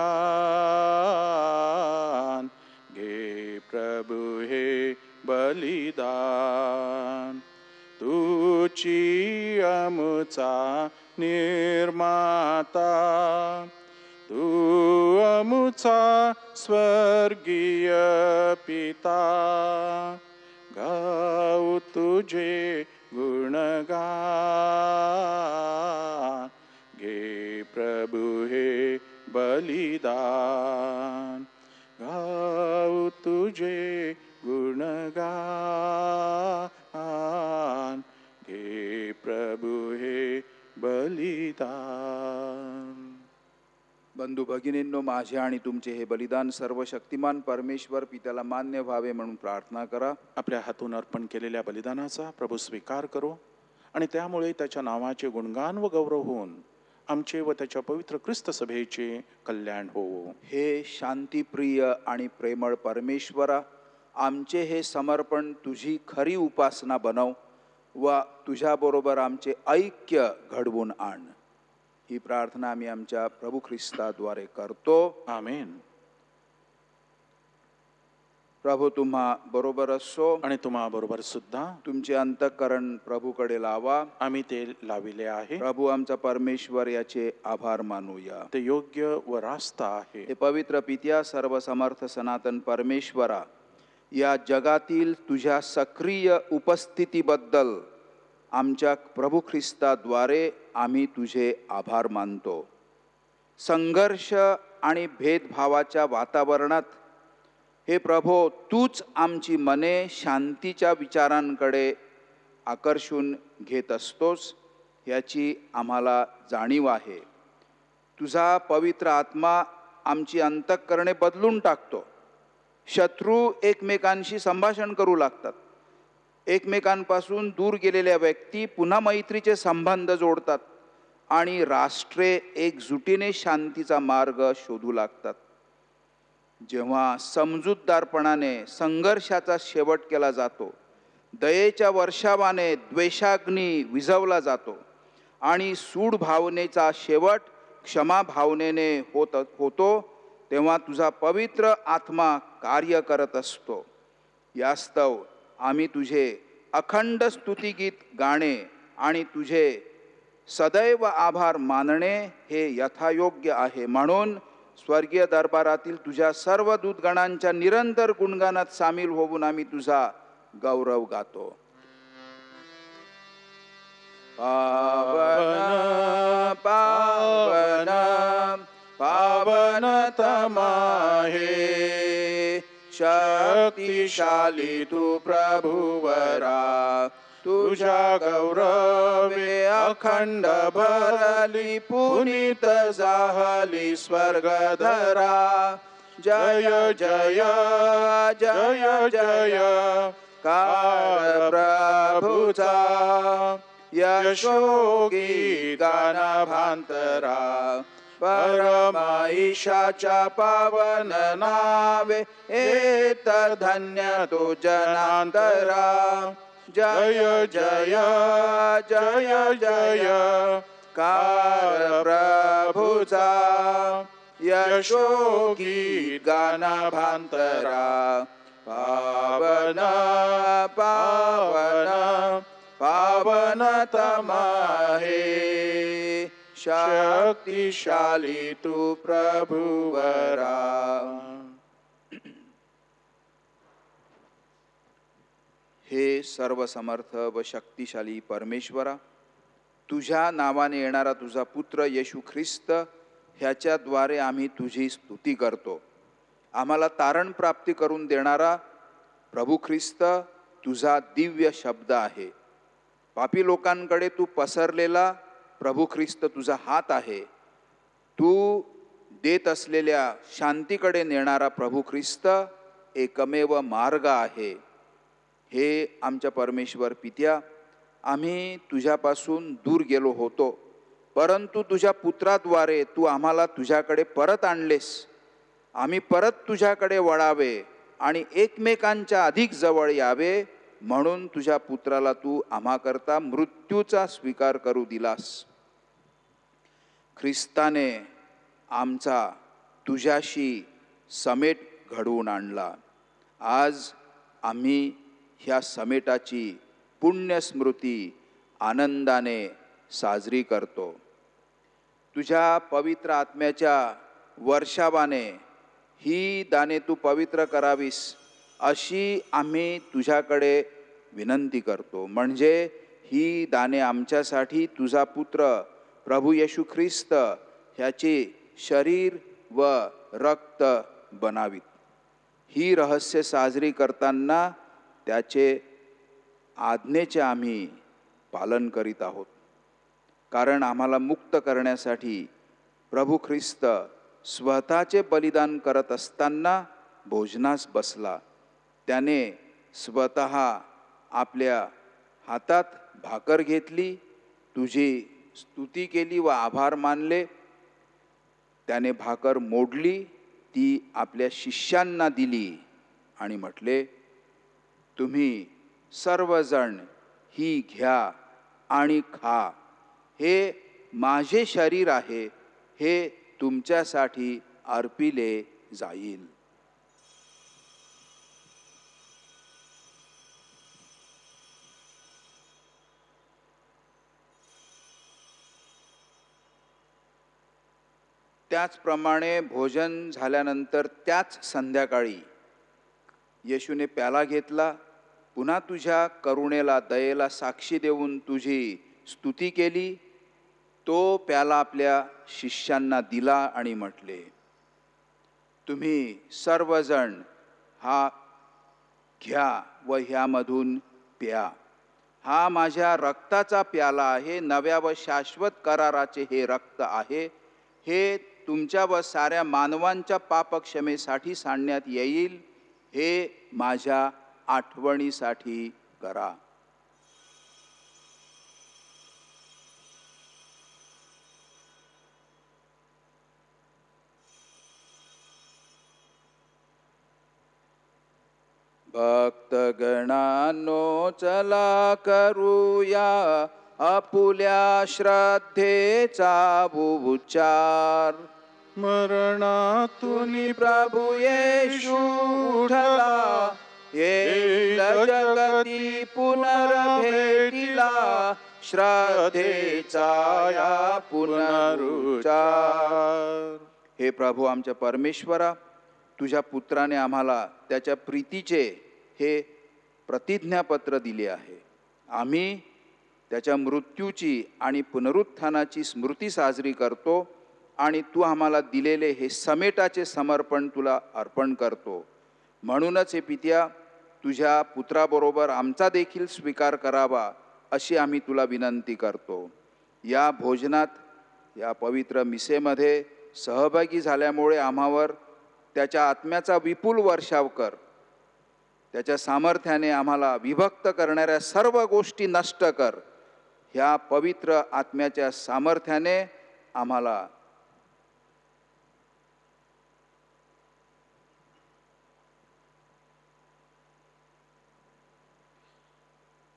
गे प्रभु हे बलिदान. तुची अमुचा निर्माता, तू अमुचा स्वर्गीय पिता. गाऊ तुझे गुणगान, घे प्रभु हे बलिदान. गाऊ तुझे गुणगान, घे प्रभु हे बलिदान. बंधू भगिनींनो, माझे आणि तुमचे हे बलिदान सर्व शक्तिमान परमेश्वर पित्याला मान्य व्हावे म्हणून प्रार्थना करा. आपल्या हातून अर्पण केलेल्या बलिदानाचा प्रभू स्वीकार करो आणि त्यामुळे त्याच्या नावाचे गुणगान व गौरव होऊन आमचे व त्याच्या पवित्र ख्रिस्त सभेचे कल्याण हो. हे शांतीप्रिय आणि प्रेमळ परमेश्वरा, आमचे हे समर्पण तुझी खरी उपासना बनव व तुझ्याबरोबर आमचे ऐक्य घडवून आण. ही प्रार्थना आम्ही आमच्या प्रभू ख्रिस्ताद्वारे करतो. आमेन. प्रभू तुम्हा बरोबर असो आणि तुम्हा बरोबर सुद्धा. तुमचे अंतःकरण प्रभूकडे लावा. आम्ही ते लाविले आहे. प्रभू आमचा परमेश्वर याचे आभार मानूया. ते योग्य व रास्त आहे. हे पवित्र पित्या, सर्व समर्थ सनातन परमेश्वरा, या जगातील तुझ्या सक्रिय उपस्थितीबद्दल आमच्या प्रभू ख्रिस्ताद्वारे आम्ही तुझे आभार मानतो. संघर्ष आणि भेदभावाच्या वातावरणात हे प्रभो, तूच आमची मने शांतीच्या विचारांकडे आकर्षून घेत असतोस याची आम्हाला जाणीव आहे. तुझा पवित्र आत्मा आमची अंतःकरणे बदलून टाकतो. शत्रू एकमेकांशी संभाषण करू लागतात. एकमेकांपासून दूर गेलेल्या व्यक्ती पुन्हा मैत्रीचे संबंध जोडतात आणि राष्ट्रे एकजुटीने शांतीचा मार्ग शोधू लागतात. जेव्हा समजूतदारपणाने संघर्षाचा शेवट केला जातो, दयेच्या वर्षावाने द्वेषाग्नी विझवला जातो आणि सूड भावनेचा शेवट क्षमा भावनेने होतो, तेव्हा तुझा पवित्र आत्मा कार्य करत असतो. यास्तव आम्ही तुझे अखंड स्तुतिगीत गाणे आणि तुझे सदैव आभार मानणे हे यथायोग्य आहे. म्हणून स्वर्गीय दरबारातील तुझ्या सर्व दूतगणांच्या निरंतर गुणगानात सामील होऊन आम्ही तुझा गौरव गातो. पावन पावन पावन तमाहे, शक्तिशाली तू प्रभुवरा. तुझ्या गौरवे अखंड भरली, पुनीत जाहली स्वर्गधरा. जय जय जय जय कार प्रभुचा, यशोगीत गानभांतरा परमाईशाच्या पावन नावे एत धन्य तो जनांतरा जय जय जय जय कार प्रभुचा यशोगीत गानभांतरा पावन पावन पावनतम हे शक्तिशाली तू प्रभुवरा. हे सर्वसमर्थ व शक्तिशाली परमेश्वरा, तुझ्या नावाने येणारा तुझा पुत्र येशू ख्रिस्त ह्याच्याद्वारे आम्ही तुझी स्तुती करतो. आम्हाला तारण प्राप्ती करून देणारा प्रभू ख्रिस्त तुझा दिव्य शब्द आहे. पापी लोकांकडे तू पसरलेला प्रभू ख्रिस्त तुझा हात आहे. तू देत असलेल्या शांतीकडे नेणारा प्रभू ख्रिस्त एकमेव मार्ग आहे. हे आमच्या परमेश्वर पित्या, आम्ही तुझ्यापासून दूर गेलो होतो, परंतु तुझ्या पुत्राद्वारे तू आम्हाला तुझ्याकडे परत आणलेस. आम्ही परत तुझ्याकडे वळावे आणि एकमेकांच्या अधिक जवळ यावे, म्हणून तुझ्या पुत्राला तू आम्हाकरता मृत्यूचा स्वीकार करू दिलास. ख्रिस्ताने आमचा तुझ्याशी समेट घडवून आणला. आज आम्ही ह्या समेटाची पुण्यस्मृती आनंदाने साजरी करतो. तुझ्या पवित्र आत्म्याच्या वर्षावाने ही दाने तू पवित्र करावीस अशी आम्ही तुझ्याकडे विनंती करतो. म्हणजे ही दाने आमच्यासाठी तुझा पुत्र प्रभू येशू ख्रिस्त ह्याचे शरीर व रक्त बनावीत. ही रहस्य साजरी करताना त्याचे आज्ञेचे आम्ही पालन करीत आहोत. कारण आम्हाला मुक्त करण्यासाठी प्रभू ख्रिस्त स्वतःचे बलिदान करत असताना भोजनास बसला. त्याने स्वतः आपल्या हातात भाकर घेतली, तुझी स्तुती केली व आभार मानले. त्याने भाकर मोडली, ती आपल्या शिष्यांना दिली आणि म्हटले, तुम्ही सर्वजण ही घ्या आणि खा. हे माझे शरीर आहे, हे तुमच्यासाठी अर्पिले जाईल. त्याचप्रमाणे भोजन झाल्यानंतर त्याच संध्याकाळी येशूने प्याला घेतला, पुन्हा तुझ्या करुणेला दयेला साक्षी देऊन तुझी स्तुती केली. तो प्याला आपल्या शिष्यांना दिला आणि म्हटले, तुम्ही सर्वजण हा घ्या व ह्यामधून प्या. हा माझ्या रक्ताचा प्याला आहे, नव्या व शाश्वत कराराचे हे रक्त आहे. हे तुमच्या व साऱ्या मानवांच्या पापक्षमेसाठी सांडण्यात येईल. हे माझ्या आठवणीसाठी करा. भक्तगणांनो चला करूया आपुल्या श्रद्धेचा उच्चार. मरणातून प्रभू येशू उठला, येईल जगती पुनर्भेटीला. श्रद्धेचा या पुनरुच्चार. हे प्रभू आमच्या परमेश्वरा, तुझ्या पुत्राने आम्हाला त्याच्या प्रीतीचे हे प्रतिज्ञापत्र दिले आहे. आम्ही त्याच्या मृत्यूची आणि पुनरुत्थानाची स्मृती साजरी करतो आणि तू आम्हाला दिलेले हे समेटाचे समर्पण तुला अर्पण करतो. म्हणूनच हे पित्या, तुझ्या पुत्राबरोबर आमचा देखील स्वीकार करावा अशी आम्ही तुला विनंती करतो. या भोजनात, या पवित्र मिसेमध्ये सहभागी झाल्यामुळे आम्हावर त्याच्या आत्म्याचा विपुल वर्षाव कर. त्याच्या सामर्थ्याने आम्हाला विभक्त करणाऱ्या सर्व गोष्टी नष्ट कर. ह्या पवित्र आत्म्याच्या सामर्थ्याने आम्हाला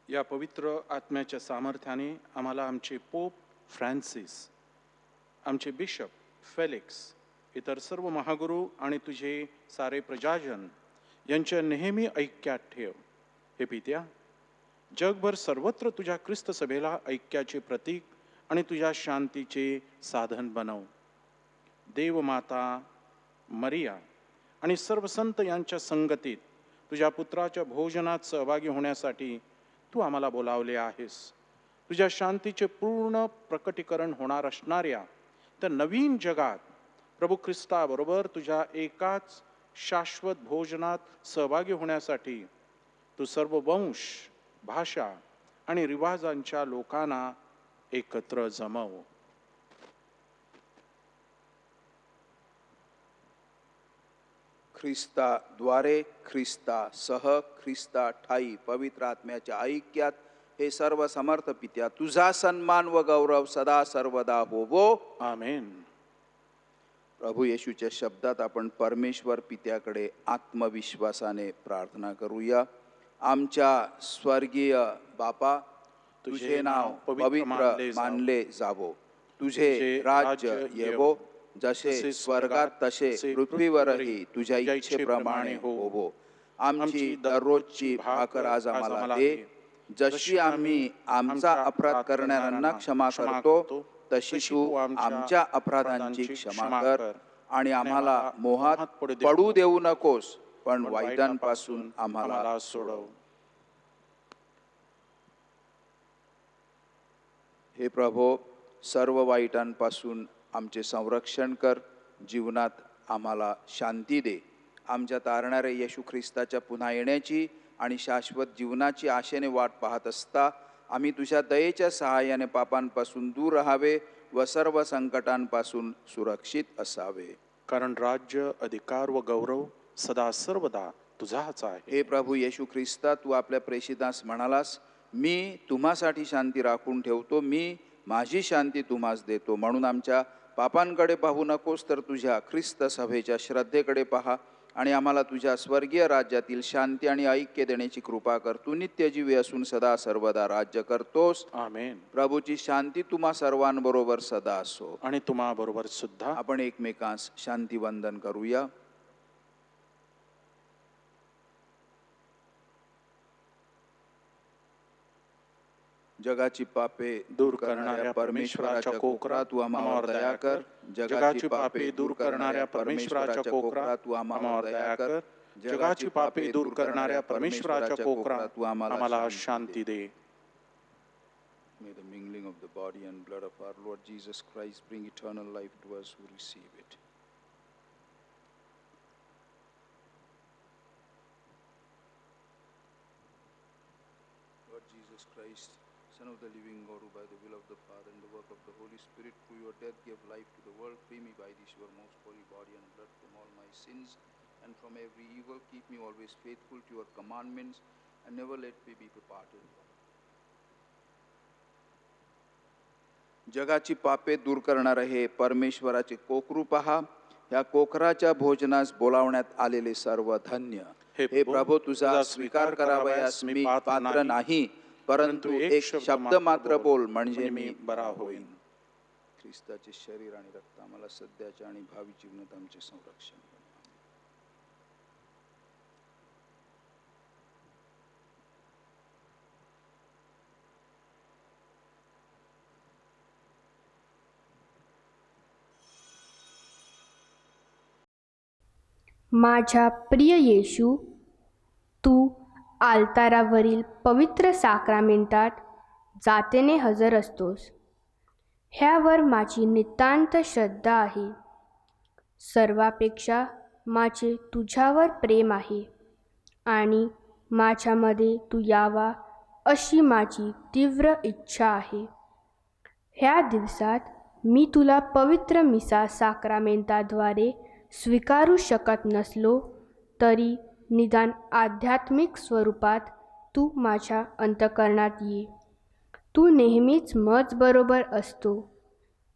या पवित्र आत्म्याच्या सामर्थ्याने आम्हाला आमचे पोप फ्रान्सिस, आमचे बिशप फेलिक्स, इतर सर्व महागुरू आणि तुझे सारे प्रजाजन यांच्या नेहमी ऐक्यात ठेव. हे पित्या, जगभर सर्वत्र तुझ्या ख्रिस्त सभेला ऐक्याचे प्रतीक आणि तुझ्या शांतीचे साधन बनव. देवमाता मरिया आणि सर्व संत यांच्या संगतीत तुझ्या पुत्राच्या भोजनात सहभागी होण्यासाठी तू आम्हाला बोलावले आहेस. तुझ्या शांतीचे पूर्ण प्रकटीकरण होणार असणाऱ्या त्या नवीन जगात प्रभू ख्रिस्ताबरोबर तुझ्या एकाच शाश्वत भोजनात सहभागी होण्यासाठी तू सर्व वंश, भाषा आणि रिवाजांच्या लोकांना एकत्र जमव. ख्रिस्ताद्वारे, ख्रिस्तासह, ख्रिस्ता ठाई पवित्र आत्म्याच्या ऐक्यात हे सर्व समर्थ पित्या तुझा सन्मान व गौरव सदा सर्वदा होवो. आमेन. प्रभू येशूच्या शब्दात आपण परमेश्वर पित्याकडे आत्मविश्वासाने प्रार्थना करूया. आमच्या स्वर्गीय बापा, तुझे नाव पवित्र मानले जावो. तुझे राज्य येवो. जसे स्वर्गात तसे पृथ्वीवरही तुझ्या इच्छेप्रमाणे होवो. आमची दररोजची भाकर आज आम्हाला दे. जशी आम्ही आमचा अपराध करणाऱ्यांना क्षमा करतो तशी तू आमच्या अपराधांची क्षमा कर. आणि आम्हाला मोहात पडू देऊ नकोस, पण वाईटांपासून आम्हाला सोडव. हे प्रभो, सर्व वाईटांपासून आमचे संरक्षण कर. जीवनात आम्हाला शांती दे. आमच्या तारणाऱ्या येशू ख्रिस्ताच्या पुन्हा येण्याची आणि शाश्वत जीवनाची आशेने वाट पाहत असता आम्ही तुझ्या दयेच्या सहाय्याने पापांपासून दूर राहावे व सर्व संकटांपासून सुरक्षित असावे. कारण राज्य, अधिकार व गौरव सदा सर्वदा तुझाच आहे. हे प्रभू येशू ख्रिस्ता, तू आपल्या प्रेषितास म्हणालास, मी तुम्हासाठी शांती राखून ठेवतो, मी माझी शांती तुम्हास देतो. म्हणून आमच्या पापांकडे पाहू नकोस, तर तुझ्या ख्रिस्त सभेच्या श्रद्धेकडे पहा आणि आम्हाला तुझ्या स्वर्गीय राज्यातील शांती आणि ऐक्य देण्याची कृपा कर. तू नित्यजीवी असून सदा सर्वदा राज्य करतोस. आमेन. प्रभूची शांती तुम्हा सर्वांबरोबर सदा असो. आणि तुम्हा बरोबर सुद्धा. आपण एकमेकांस शांती वंदन करूया. जगाची पापे दूर करणाऱ्या परमेश्वराच्या कोकरा तू आम्हावर दया कर. जगाची पापे दूर करणाऱ्या परमेश्वराच्या कोकरा तू आम्हावर दया कर. जगाची पापे दूर करणाऱ्या परमेश्वराच्या कोकरा तू आम्हाला शांती दे. May the mingling of the body and blood of our Lord Jesus Christ bring eternal life to us who receive it. Lord Jesus Christ, Son of the living God, who by the will of the Father and the work of the Holy Spirit through your death gave life to the world, free me by this your most holy body and blood from all my sins and from every evil. Keep me always faithful to your commandments and never let me be departed. जगाची पापे दूर करणारे हे परमेश्वराचे कोकरू पहा. या कोकराच्या भोजनास बोलावण्यात आलेले सर्व धन्य. हे प्रभू, तुझा स्वीकार करावयास मी पात्र नाही, परंतु एक शब्द मात्र बोल म्हणजे मी बरा होईन. ख्रिस्ताचे शरीर आणि रक्त आम्हाला सध्याच्या आणि भावी जीवनात आमचे संरक्षण करा. माझ्या प्रिय येशू, तू आल्तारावरील पवित्र साक्रामेंटात जातेने हजर असतोस. ह्यावर माझी नितांत श्रद्धा आहे. सर्वापेक्षा माझे तुझ्यावर प्रेम आहे आणि माझ्यामध्ये तू यावा अशी माझी तीव्र इच्छा आहे. ह्या दिवसात मी तुला पवित्र मिसा साक्रामेंटाद्वारे स्वीकारू शकत नसलो तरी निदान आध्यात्मिक स्वरूपात तू माझ्या अंतःकरणात ये. तू नेहमीच मज बरोबर असतो.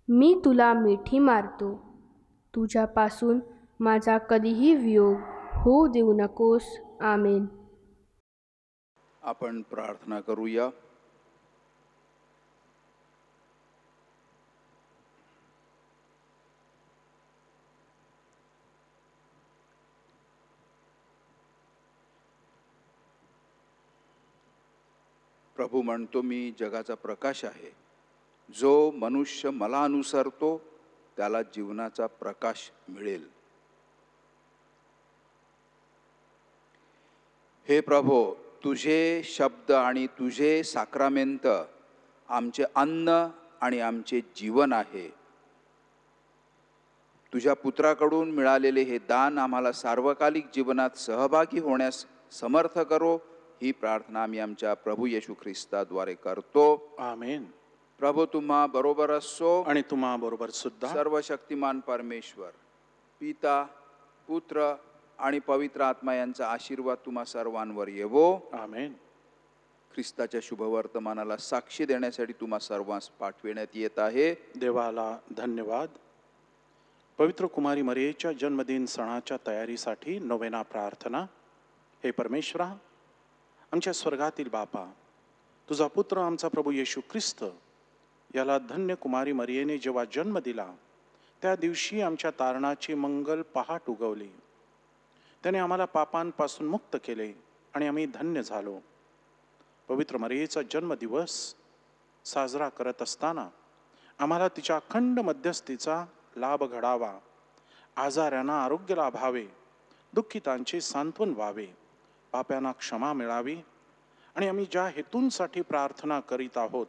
मी तुला मिठी मारतो. तुझ्यापासून माझा कधीही वियोग होऊ देऊ नकोस. आमेन. आपण प्रार्थना करूया. प्रभू म्हणतो, मी जगाचा प्रकाश आहे. जो मनुष्य मला अनुसरतो त्याला जीवनाचा प्रकाश मिळेल. हे प्रभो, तुझे शब्द आणि तुझे साक्रामेंत आमचे अन्न आणि आमचे जीवन आहे. तुझ्या पुत्राकडून मिळालेले हे दान आम्हाला सार्वकालिक जीवनात सहभागी होण्यास समर्थ करो. ही प्रार्थना आम्ही आमच्या प्रभू येशू ख्रिस्ताद्वारे करतो. आमेन. प्रभू तुम्हा बरोबर असो. आणि तुम्हा बरोबर सुद्धा. सर्व शक्तिमान परमेश्वर पिता, पुत्र आणि पवित्र आत्मा यांचा आशीर्वाद तुम्हा सर्वांवर येवो. आमेन. ख्रिस्ताच्या शुभवर्तमानाला साक्षी देण्यासाठी तुम्हा सर्वांस पाठविण्यात येत आहे. देवाला धन्यवाद. पवित्र कुमारी मरियेच्या जन्मदिन सणाच्या तयारीसाठी नोवेना प्रार्थना. हे परमेश्वरा, आमच्या स्वर्गातील बापा, तुझा पुत्र आमचा प्रभू येशू ख्रिस्त याला धन्य कुमारी मरियेने जेव्हा जन्म दिला त्या दिवशी आमच्या तारणाची मंगल पहाट उगवली. त्याने आम्हाला पापांपासून मुक्त केले आणि आम्ही धन्य झालो. पवित्र मरियेचा जन्मदिवस साजरा करत असताना आम्हाला तिच्या अखंड मध्यस्थीचा लाभ घडावा, आजाऱ्यांना आरोग्य लाभावे, दुःखितांचे सांत्वन व्हावे, पाप्यांना क्षमा मिळावी आणि आम्ही ज्या हेतूंसाठी प्रार्थना करीत आहोत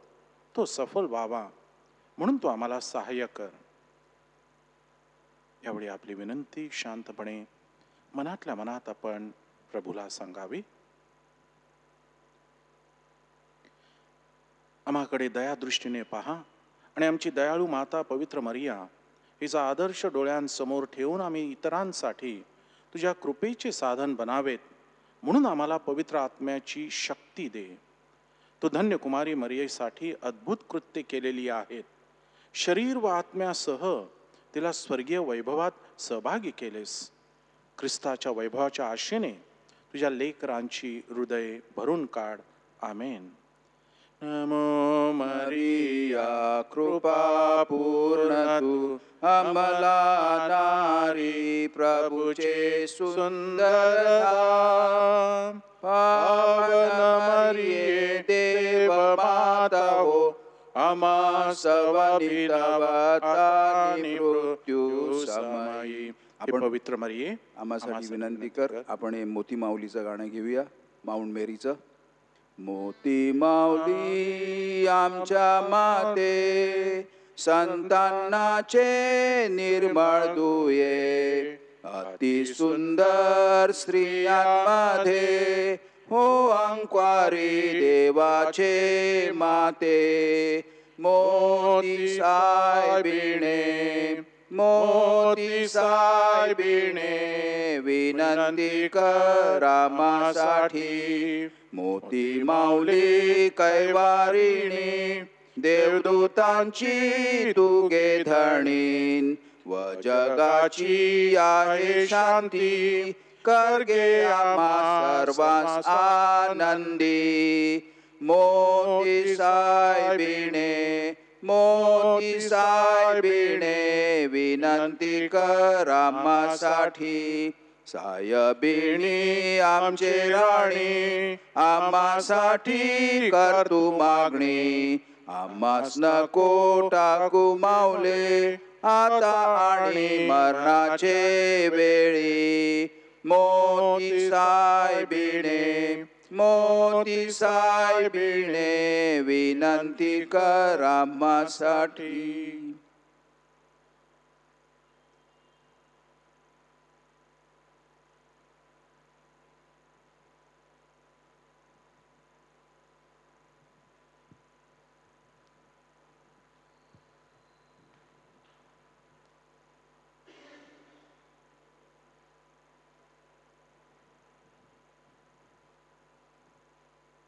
तो सफल व्हावा, म्हणून तो आम्हाला सहाय्य कर. यावेळी आपली विनंती शांतपणे मनातल्या मनात आपण प्रभूला सांगावी. आम्हाकडे दयादृष्टीने पहा आणि आमची दयाळू माता पवित्र मरिया हिचा आदर्श डोळ्यांसमोर ठेवून आम्ही इतरांसाठी तुझ्या कृपेचे साधन बनावेत, म्हणून आम्हाला पवित्र आत्म्याची शक्ती दे. तू धन्य कुमारी मरियेसाठी अद्भुत कृत्ये केलेली आहेत. शरीर व आत्म्यासह तिला स्वर्गीय वैभवात सहभागी केलेस. ख्रिस्ताच्या वैभवाच्या आशेने तुझ्या लेकरांची हृदय भरून काढ. आमेन. नमो मरिया कृपा पूर्ण तू अमला नारी प्रभुचे सुंदर धाम. पावन मरिये देव माता हो, आम्हा सवनितावतानी मृत्यू समयी. हे पवित्र मरिये आम्हासाठी विनंती कर. आपण हे मोती माऊलीचं गाणं घेऊया, माऊंट मेरीचं. मोती माऊली आमच्या माते, संतानाचे निर्मळ दुये, अति सुंदर स्त्रियांमध्ये हो अंक्वारी देवाचे माते. मोती साहेबिणे, मोती साहेबिणे, विनंती कर आम्हासाठी. मोती माऊली कैवारिणी, देवदूतांची तू गे धणीन, व जगाची आहे शांती. कर गे आम्हा सर्वांस आनंदी. मोती साहेबिणे, मोती साहेबिणे, विनंती कर आम्हासाठी. साहेबिणी आमचे राणी, आम्हासाठी कर तू मागणी. आम्हास नको टाकू माऊले आता आणि मरणाचे वेळी. मोती साहेबिणे, मोती साहेबिणे, विनंती कर आम्हासाठी.